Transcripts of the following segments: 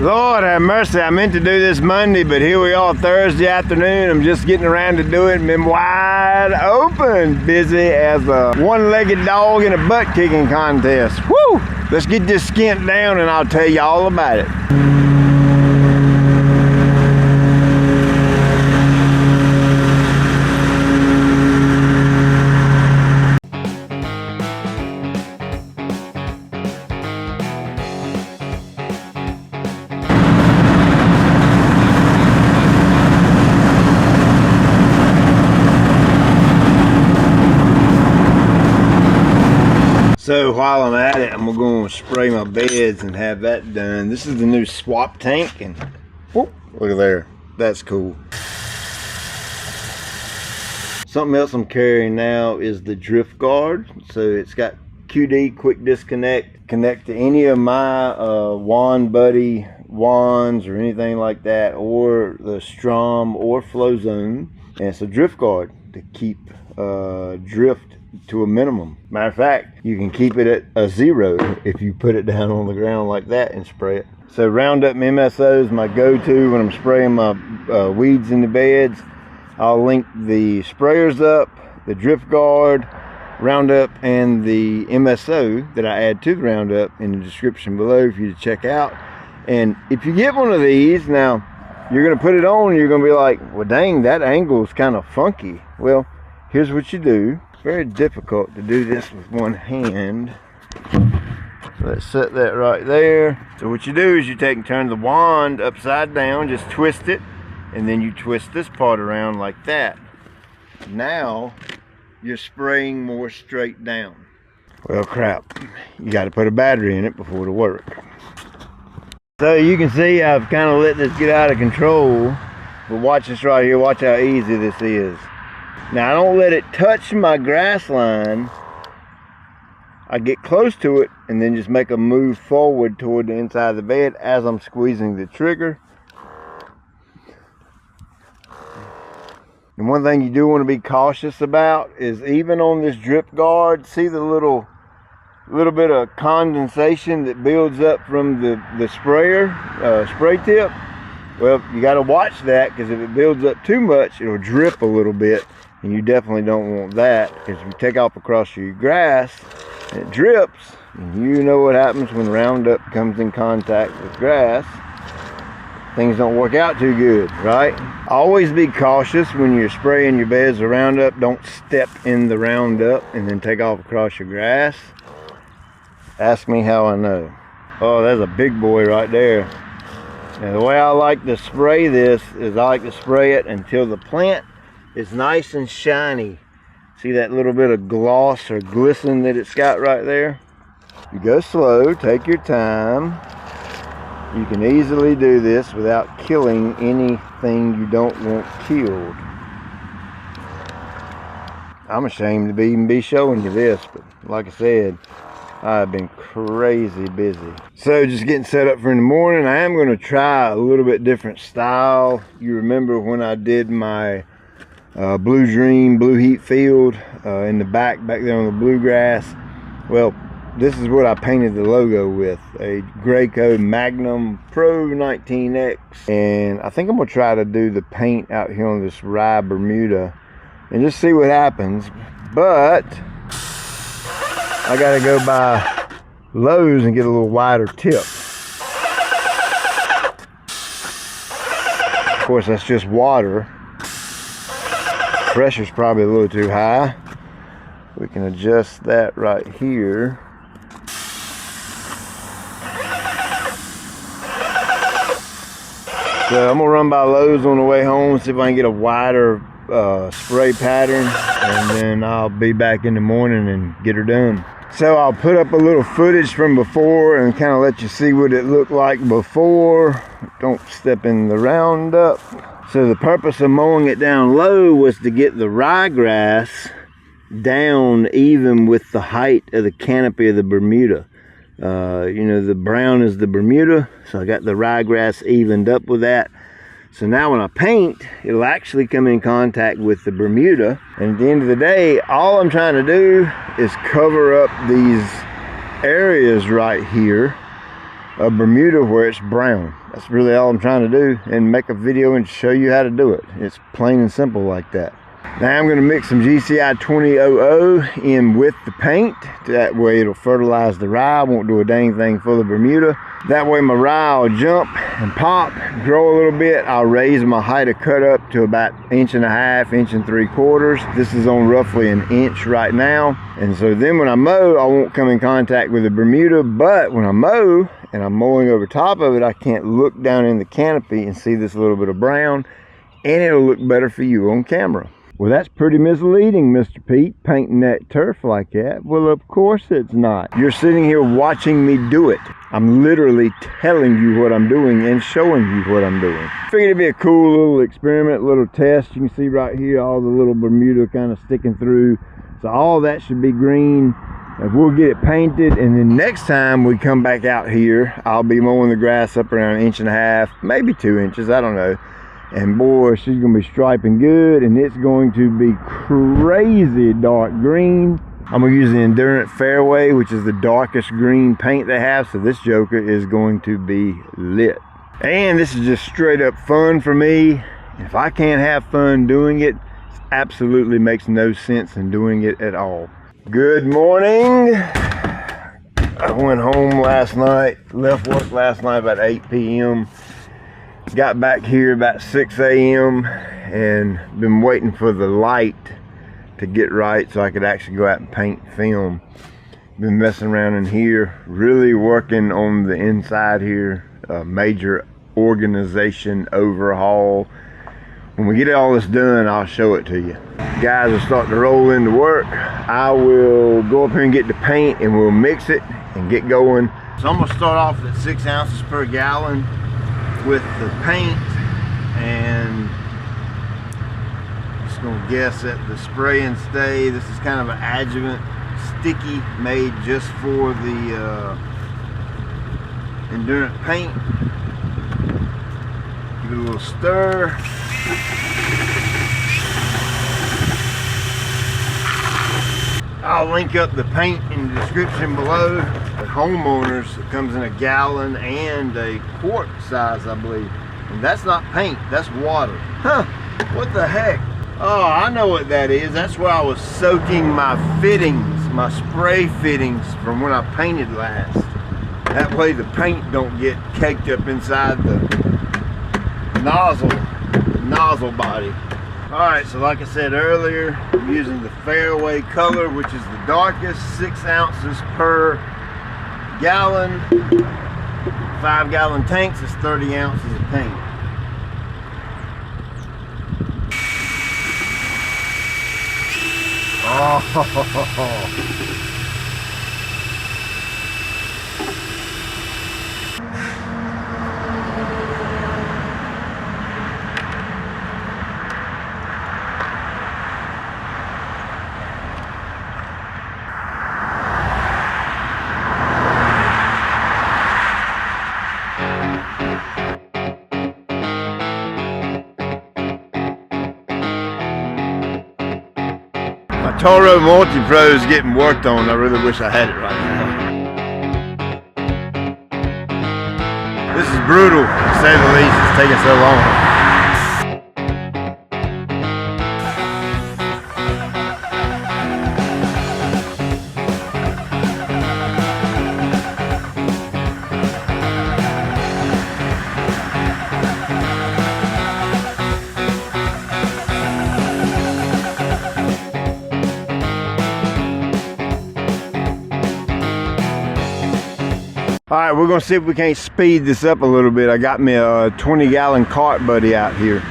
Lord have mercy, I meant to do this Monday, but here we are Thursday afternoon. I'm just getting around to do it and been wide open, busy as a one-legged dog in a butt-kicking contest. Woo! Let's get this skint down and I'll tell you all about it. So while I'm at it, I'm going to spray my beds and have that done. This is the new swap tank, and whoop, look at there. That's cool. Something else I'm carrying now is the drift guard. So it's got QD quick disconnect. Connect to any of my Wand Buddy wands or anything like that, or the Strom or Flow Zone. And it's a drift guard to keep drift to a minimum. Matter of fact, you can keep it at a 0 if you put it down on the ground like that and spray it. So Roundup MSO is my go-to when I'm spraying my weeds in the beds. I'll link the sprayers up, the drift guard, Roundup, and the MSO that I add to the Roundup in the description below for you to check out. And if you get one of these, now you're going to put it on and you're going to be like, well dang, that angle is kind of funky. Well, here's what you do. It's very difficult to do this with one hand. So let's set that right there. So what you do is you take and turn the wand upside down, just twist it, and then you twist this part around like that. Now you're spraying more straight down. Well, crap, you got to put a battery in it before it'll work. So you can see I've kind of let this get out of control, but watch this right here. Watch how easy this is. Now I don't let it touch my grass line. I get close to it and then just make a move forward toward the inside of the bed as I'm squeezing the trigger. And one thing you do want to be cautious about is, even on this drip guard, see the little bit of condensation that builds up from the sprayer, spray tip? Well, you got to watch that, because if it builds up too much, it'll drip a little bit. And you definitely don't want that, because if you take off across your grass and it drips, and you know what happens when Roundup comes in contact with grass. Things don't work out too good, right? Always be cautious when you're spraying your beds with Roundup. Don't step in the Roundup and then take off across your grass. Ask me how I know. Oh, there's a big boy right there. Now the way I like to spray this is I like to spray it until the plant is nice and shiny. See that little bit of gloss or glisten that it's got right there? You go slow, take your time. You can easily do this without killing anything you don't want killed. I'm ashamed to even be showing you this, but like I said, I've been crazy busy. So just getting set up for in the morning. I am going to try a little bit different style. You remember when I did my Blue Dream Blue Heat field in the back there on the bluegrass? Well, this is what I painted the logo with, a Graco Magnum Pro 19X. And I think I'm going to try to do the paint out here on this Rye Bermuda and just see what happens. But I got to go by Lowe's and get a little wider tip. Of course, that's just water. Pressure's probably a little too high. We can adjust that right here. So I'm gonna run by Lowe's on the way home, see if I can get a wider spray pattern, and then I'll be back in the morning and get her done. So I'll put up a little footage from before and kind of let you see what it looked like before. Don't step in the Roundup. So the purpose of mowing it down low was to get the ryegrass down even with the height of the canopy of the Bermuda. You know, the brown is the Bermuda, so I got the ryegrass evened up with that. So now when I paint, it'll actually come in contact with the Bermuda. And at the end of the day, all I'm trying to do is cover up these areas right here a Bermuda where it's brown. That's really all I'm trying to do, and make a video and show you how to do it. It's plain and simple like that. Now I'm going to mix some GCI 2000 in with the paint. That way it'll fertilize the rye. I won't do a dang thing full of Bermuda. That way my rye will jump and pop, grow a little bit. I'll raise my height of cut up to about 1.5 inches, 1.75 inches. This is on roughly 1 inch right now. And so then when I mow, I won't come in contact with the Bermuda, but when I mow and I'm mowing over top of it, I can't look down in the canopy and see this little bit of brown, and it'll look better for you on camera. Well, that's pretty misleading, Mr. Pete, painting that turf like that. Well, of course it's not. You're sitting here watching me do it. I'm literally telling you what I'm doing and showing you what I'm doing. Figured it'd be a cool little experiment, little test. You can see right here all the little Bermuda kind of sticking through. So all that should be green. We'll get it painted, and then next time we come back out here, I'll be mowing the grass up around 1.5 inches, maybe 2 inches, I don't know. And boy, she's gonna be striping good, and it's going to be crazy dark green. I'm gonna use the Endurance Fairway, which is the darkest green paint they have, so this joker is going to be lit. And this is just straight up fun for me. If I can't have fun doing it, it absolutely makes no sense in doing it at all. Good morning. I went home last night, left work last night about 8 p.m. Got back here about 6 a.m. and been waiting for the light to get right so I could actually go out and paint film. Been messing around in here, really working on the inside here. A major organization overhaul. When we get all this done, I'll show it to you. Guys are starting to roll into work. I will go up here and get the paint, and we'll mix it and get going. So I'm gonna start off at 6 ounces per gallon with the paint, and just gonna guess at the spray and stay. This is kind of an adjuvant, sticky, made just for the Endurance paint. Give it a little stir. I'll link up the paint in the description below. The homeowners, it comes in a gallon and a quart size, I believe. And that's not paint, that's water. Huh, what the heck? Oh, I know what that is. That's where I was soaking my fittings, my spray fittings from when I painted last. That way the paint don't get caked up inside the nozzle body. Alright, so like I said earlier, I'm using the Fairway color, which is the darkest, 6 ounces per gallon. 5-gallon tanks is 30 ounces of paint. Oh. Toro Multi-Pro is getting worked on. I really wish I had it right now. This is brutal, to say the least. It's taking so long. All right, we're gonna see if we can't speed this up a little bit. I got me a 20-gallon cart buddy out here.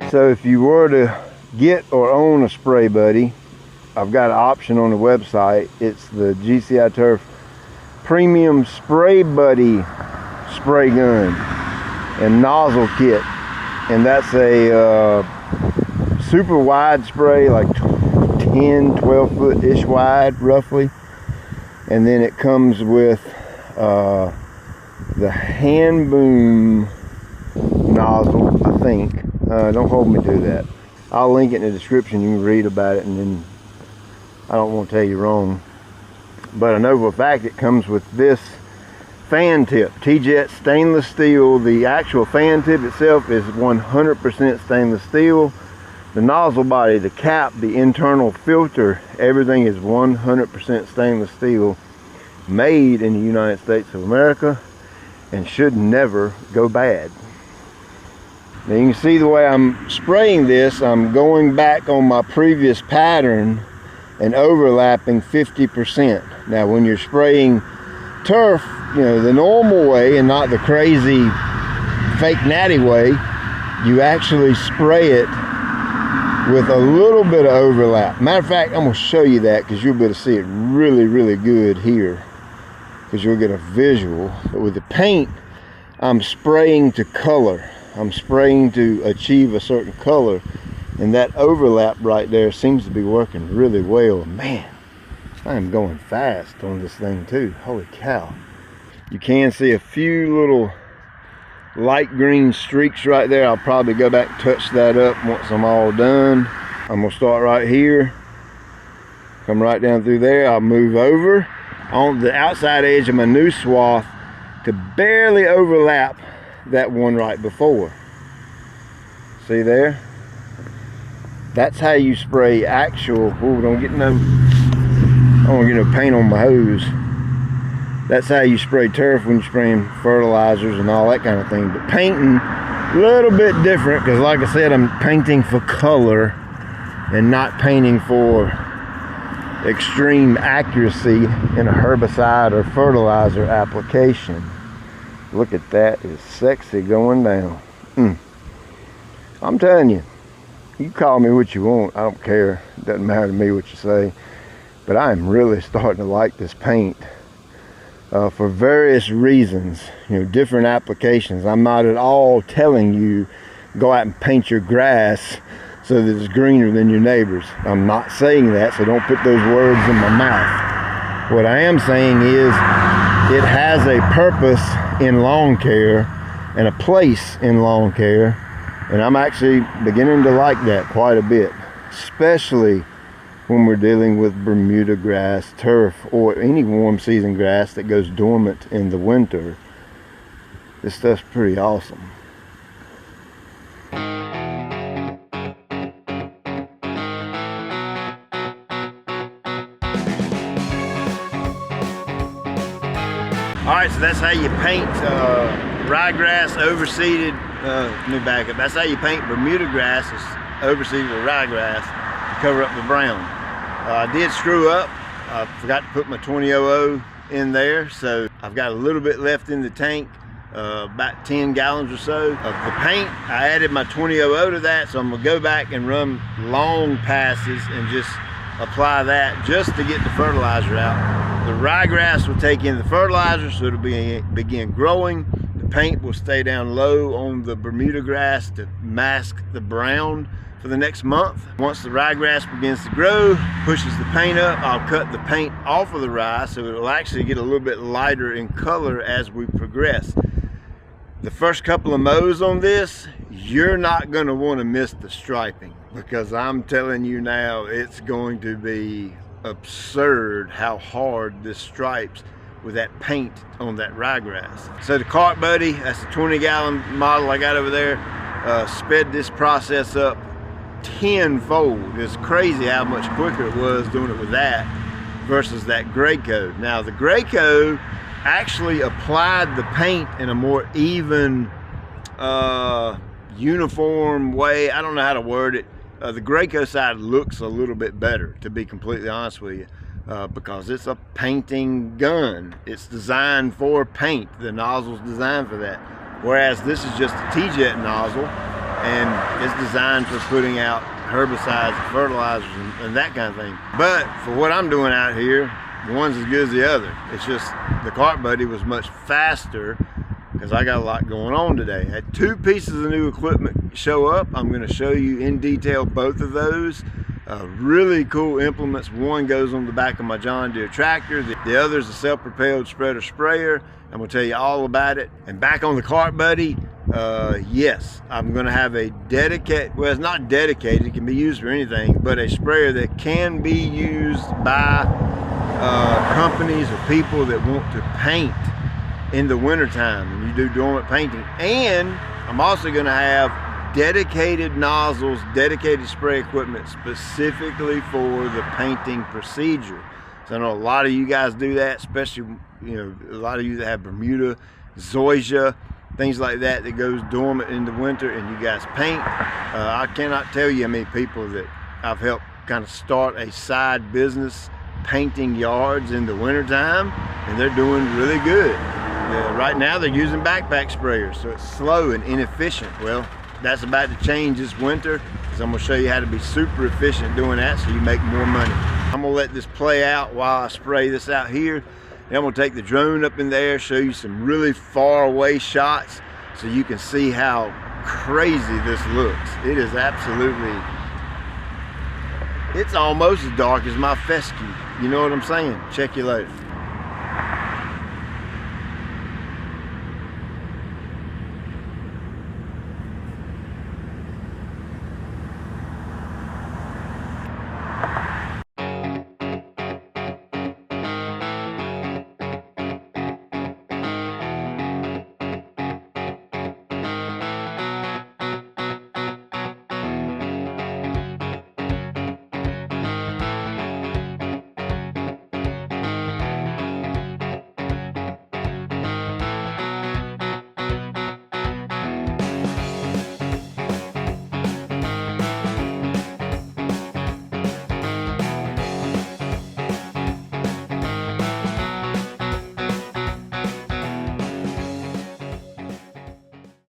So if you were to get or own a spray buddy, I've got an option on the website. It's the GCI Turf Premium Spray Buddy spray gun and nozzle kit. And that's a super wide spray, like 10, 12 foot ish wide roughly. And then it comes with the hand boom nozzle, I think. Don't hold me to that. I'll link it in the description. You can read about it, and then I don't want to tell you wrong. But I know for a fact it comes with this fan tip, T-Jet stainless steel. The actual fan tip itself is 100% stainless steel. The nozzle body, the cap, the internal filter, everything is 100% stainless steel, made in the United States of America, and should never go bad. Now you can see the way I'm spraying this, I'm going back on my previous pattern and overlapping 50%. Now when you're spraying turf, you know, the normal way and not the crazy fake natty way, you actually spray it with a little bit of overlap. Matter of fact, I'm gonna show you that because you'll be able to see it really, really good here, because you'll get a visual. But with the paint, I'm spraying to color. I'm spraying to achieve a certain color, and that overlap right there seems to be working really well. Man, I am going fast on this thing too. Holy cow. You can see a few little light green streaks right there. I'll probably go back and touch that up once I'm all done. I'm gonna start right here, come right down through there. I'll move over on the outside edge of my new swath to barely overlap that one right before. See there? That's how you spray actual. Oh, don't get no, I don't want to get no paint on my hose. That's how you spray turf when you're spraying fertilizers and all that kind of thing. But painting, a little bit different, because like I said, I'm painting for color and not painting for extreme accuracy in a herbicide or fertilizer application. Look at that, it's sexy going down. I'm telling you, you call me what you want, I don't care. It doesn't matter to me what you say. But I am really starting to like this paint. For various reasons, you know, different applications. I'm not at all telling you go out and paint your grass so that it's greener than your neighbors. I'm not saying that, so don't put those words in my mouth. What I am saying is it has a purpose in lawn care and a place in lawn care, and I'm actually beginning to like that quite a bit, especially when we're dealing with Bermuda grass, turf, or any warm season grass that goes dormant in the winter. This stuff's pretty awesome. Alright, so that's how you paint ryegrass overseeded. Let me back up. That's how you paint Bermuda grass, is overseeded with ryegrass to cover up the brown. I did screw up. I forgot to put my 2000 in there, so I've got a little bit left in the tank, about 10 gallons or so of the paint. I added my 2000 to that, so I'm gonna go back and run long passes and just apply that just to get the fertilizer out. The ryegrass will take in the fertilizer, so it'll begin growing. The paint will stay down low on the Bermuda grass to mask the brown for the next month. Once the ryegrass begins to grow, pushes the paint up, I'll cut the paint off of the rye so it'll actually get a little bit lighter in color as we progress. The first couple of mows on this, you're not going to want to miss the striping, because I'm telling you now, it's going to be absurd how hard this stripes with that paint on that ryegrass. So the Cart Buddy, that's the 20-gallon model I got over there, sped this process up tenfold. It's crazy how much quicker it was doing it with that versus that Graco. Now the Graco actually applied the paint in a more even, uniform way. I don't know how to word it. The Graco side looks a little bit better, to be completely honest with you, because it's a painting gun. It's designed for paint. The nozzle's designed for that. Whereas this is just a T-Jet nozzle, and it's designed for putting out herbicides, fertilizers, and that kind of thing. But for what I'm doing out here, one's as good as the other. It's just the Cart Buddy was much faster because I got a lot going on today. I had 2 pieces of new equipment show up. I'm going to show you in detail both of those. Really cool implements. One goes on the back of my John Deere tractor. The other is a self-propelled spreader sprayer. I'm going to tell you all about it. And back on the Cart Buddy, Yes, I'm going to have a dedicated, well, it's not dedicated, it can be used for anything, but a sprayer that can be used by companies or people that want to paint in the wintertime, and you do dormant painting. And I'm also going to have dedicated nozzles, dedicated spray equipment specifically for the painting procedure. So I know a lot of you guys do that, especially, you know, a lot of you that have Bermuda, zoysia, things like that goes dormant in the winter and you guys paint. I cannot tell you how many people that I've helped kind of start a side business painting yards in the wintertime, and they're doing really good. Right now they're using backpack sprayers, so it's slow and inefficient. Well, that's about to change this winter, because I'm going to show you how to be super efficient doing that so you make more money. I'm going to let this play out while I spray this out here. And I'm going to take the drone up in there, show you some really far away shots so you can see how crazy this looks. It is absolutely, it's almost as dark as my fescue. You know what I'm saying? Check you later.